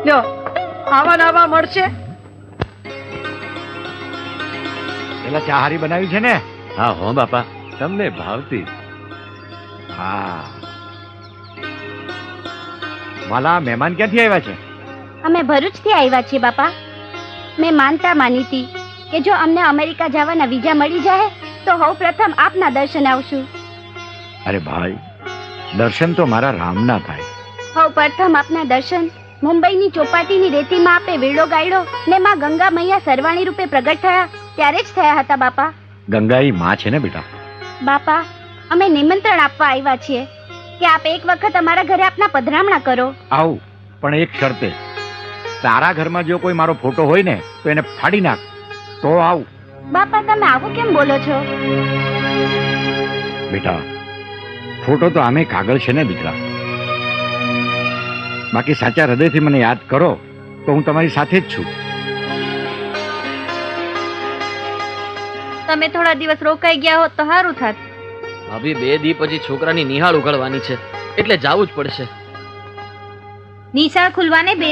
લ્યો આવા નાવા મળશે. પેલા ચાહારી બનાવી છે ને? હા હો બાપા, તમને ભાવતી. હા. વાલા મહેમાન ક્યાંથી આવ્યા છે? અમે ભરૂચથી આવ્યા છીએ બાપા. મેં માનતા માની હતી કે જો અમને અમેરિકા જવાના વિઝા મળી જાય તો સૌ પ્રથમ આપના દર્શન આવશું. અરે ભાઈ, દર્શન તો મારા રામના થાય. સૌ પ્રથમ આપના દર્શન મુંબઈની ચોપાટીની રેતીમાં આપે વેડો ગાયડો ને માં ગંગા મૈયા સરવાણી રૂપે પ્રગટ થયા ત્યારે જ થયા હતા બાપા. ગંગા ઈ માં છે ને બેટા? બાપા, અમે નિમંત્રણ આપવા આવ્યા છીએ કે આપ એક વખત અમારા ઘરે આપના પધરામણા કરો. આવું, પણ એક શરતે. તારા ઘરમાં જો કોઈ મારો ફોટો હોય ને તો એને ફાડી નાખ તો આવું. બાપા, તમે આવું કેમ બોલો છો? બેટા, ફોટો તો આમે કાગળ છે ને દીકરા. બાકી સાચા હૃદયથી મને યાદ કરો તો હું તમારી સાથે જ છું. તમે થોડા દિવસ રોકાઈ ગયા હોત તો સારું થાત. ભાભી 2 દી પછી છોકરાની નિહાળ ઉઘાડવાની છે એટલે જાવું જ પડશે. નિશાળ ખુલવાને 2